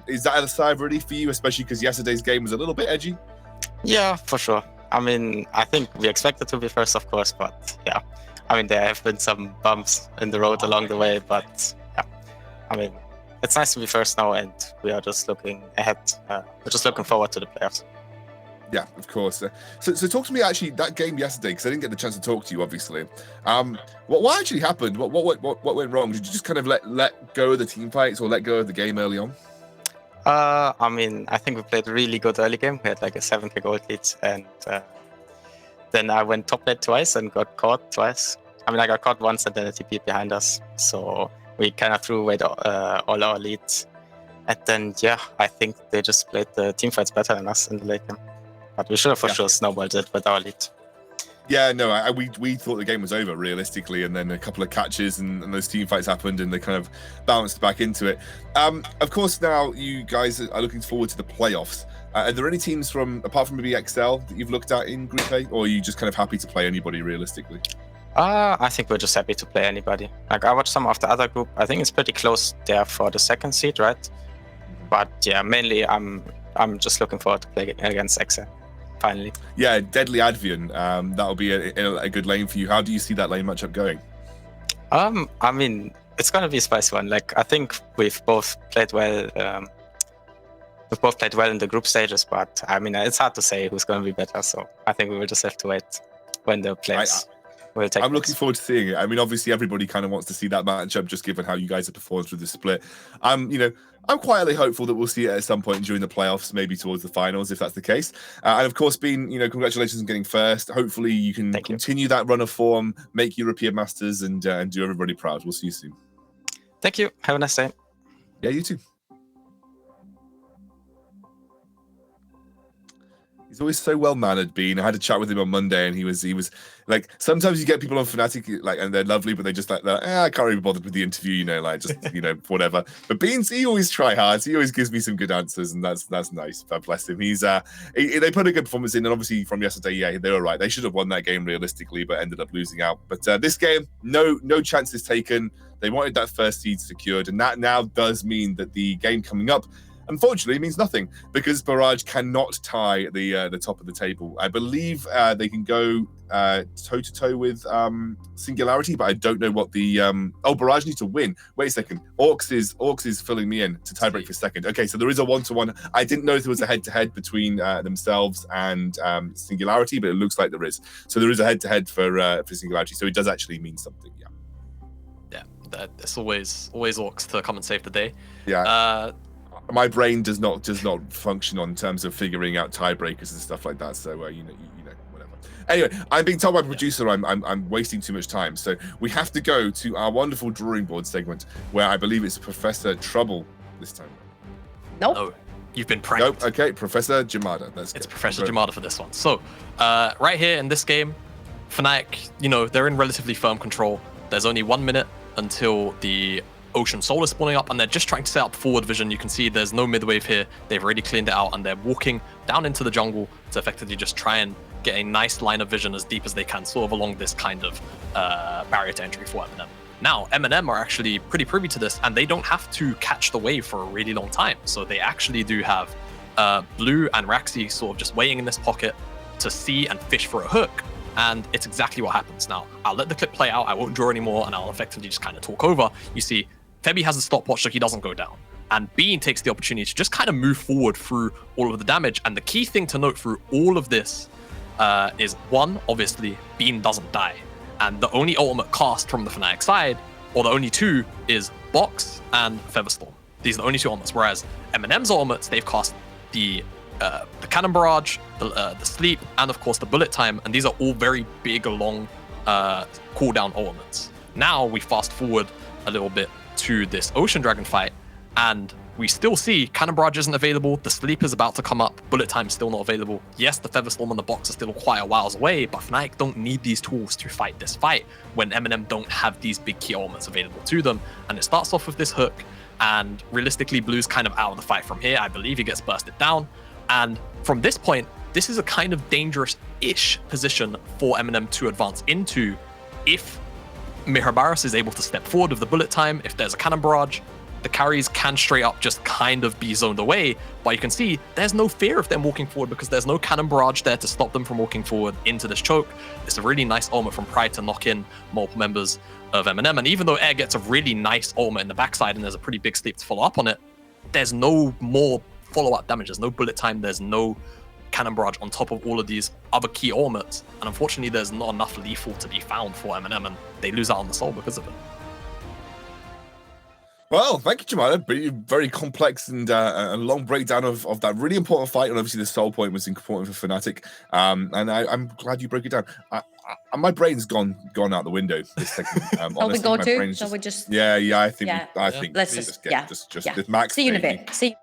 Is that a sigh of relief for you, especially because yesterday's game was a little bit edgy? Yeah, for sure. I mean, I think we expected to be first, of course, but yeah. I mean, there have been some bumps in the road along the way, but yeah. I mean, it's nice to be first now, and we are just looking ahead. We're just looking forward to the playoffs. Yeah, of course. So talk to me actually that game yesterday, because I didn't get the chance to talk to you, obviously. What actually happened? What went wrong? Did you just kind of let go of the team fights or let go of the game early on? I mean, I think we played a really good early game. We had like a 7k gold lead, and then I went top lane twice and got caught twice. I mean, I got caught once and then a TP behind us. So we kind of threw away all our leads. And then, yeah, I think they just played the team fights better than us in the late game. But we should have for sure snowballed it with our lead. Yeah, no, we thought the game was over realistically, and then a couple of catches and those team fights happened, and they kind of bounced back into it. Of course, now you guys are looking forward to the playoffs. Are there any teams apart from maybe XL that you've looked at in Group A, or are you just kind of happy to play anybody realistically? I think we're just happy to play anybody. Like, I watched some of the other group. I think it's pretty close there for the second seed, right? But yeah, mainly I'm just looking forward to play against XL. Finally. Yeah, Deadly Advian. That'll be a good lane for you. How do you see that lane matchup going? I mean, it's gonna be a spicy one. Like, I think we've both played well. We've both played well in the group stages, but I mean, it's hard to say who's gonna be better. So I think we will just have to wait when the players will take. I'm looking forward to seeing it. I mean, obviously, everybody kind of wants to see that matchup, just given how you guys have performed through the split. I'm quietly hopeful that we'll see it at some point during the playoffs, maybe towards the finals, if that's the case. And of course, Bean, congratulations on getting first. Hopefully, you can continue that run of form, make European Masters, and do everybody proud. We'll see you soon. Thank you. Have a nice day. Yeah, you too. He's always so well-mannered, Bean. I had a chat with him on Monday, and he was like, sometimes you get people on Fnatic, like, and they're lovely, but they just I can't really be bothered with the interview, whatever. But Beans, he always try hard. He always gives me some good answers, and that's nice. God bless him. He's they put a good performance in, and obviously from yesterday, yeah, they were right. They should have won that game realistically, but ended up losing out. But this game, no chances taken. They wanted that first seed secured, and that now does mean that the game coming up, unfortunately, means nothing, because Barrage cannot tie the top of the table. I believe they can go toe-to-toe with Singularity, but I don't know what the... Barrage needs to win. Wait a second. Orcs is filling me in to tiebreak for second. Okay, so there is a one-to-one. I didn't know if there was a head-to-head between themselves and Singularity, but it looks like there is. So there is a head-to-head for Singularity, so it does actually mean something, yeah. Yeah, it's always Orcs to come and save the day. Yeah. My brain does not function on terms of figuring out tiebreakers and stuff like that. So whatever. Anyway, I'm being told by producer I'm wasting too much time. So we have to go to our wonderful drawing board segment, where I believe it's Professor Trouble this time. Nope. No, you've been pranked. Nope. Okay, Professor Jamada. It's Professor Jamada for this one. So right here in this game, Fnatic, they're in relatively firm control. There's only 1 minute until the Ocean Soul is spawning up, and they're just trying to set up forward vision. You can see there's no mid wave here. They've already cleaned it out, and they're walking down into the jungle to effectively just try and get a nice line of vision as deep as they can, sort of along this kind of barrier to entry for MNM. Now, MNM are actually pretty privy to this, and they don't have to catch the wave for a really long time. So they actually do have Blue and Raxi sort of just waiting in this pocket to see and fish for a hook. And it's exactly what happens. Now, I'll let the clip play out. I won't draw anymore, and I'll effectively just kind of talk over. You see, Febby has a stopwatch so he doesn't go down. And Bean takes the opportunity to just kind of move forward through all of the damage. And the key thing to note through all of this is, one, obviously, Bean doesn't die. And the only ultimate cast from the Fnatic side, or the only two, is Box and Featherstorm. These are the only two ultimates. Whereas MNM's ultimates, they've cast the Cannon Barrage, the Sleep, and of course the Bullet Time. And these are all very big, long cooldown ultimates. Now we fast forward a little bit to this Ocean Dragon fight, and we still see Cannon Barrage isn't available, the Sleep is about to come up, Bullet Time's still not available. Yes, the Featherstorm and the Box are still quite a whiles away, but Fnatic don't need these tools to fight this fight when MNM don't have these big key elements available to them. And it starts off with this hook, and realistically, Blue's kind of out of the fight from here. I believe he gets bursted down. And from this point, this is a kind of dangerous-ish position for MNM to advance into if Mihrbaris is able to step forward with the Bullet Time. If there's a Cannon Barrage, the carries can straight up just kind of be zoned away, but you can see there's no fear of them walking forward because there's no Cannon Barrage there to stop them from walking forward into this choke. It's a really nice ultimate from Pride to knock in multiple members of MNM, and even though Air gets a really nice ultimate in the backside and there's a pretty big Sleep to follow up on it, there's no more follow-up damage, there's no Bullet Time, there's no Cannon Barrage on top of all of these other key ultimates, and unfortunately there's not enough lethal to be found for MNM, and they lose out on the soul because of it. Well, thank you, Jemima. Very complex and a long breakdown of that really important fight. And obviously, the soul point was important for Fnatic. And I'm glad you broke it down. My brain's gone out the window this second. Shall we go to? Shall we just? Yeah. I think. Yeah. I think. Let's just yeah. just max. See you in a baby. bit. See.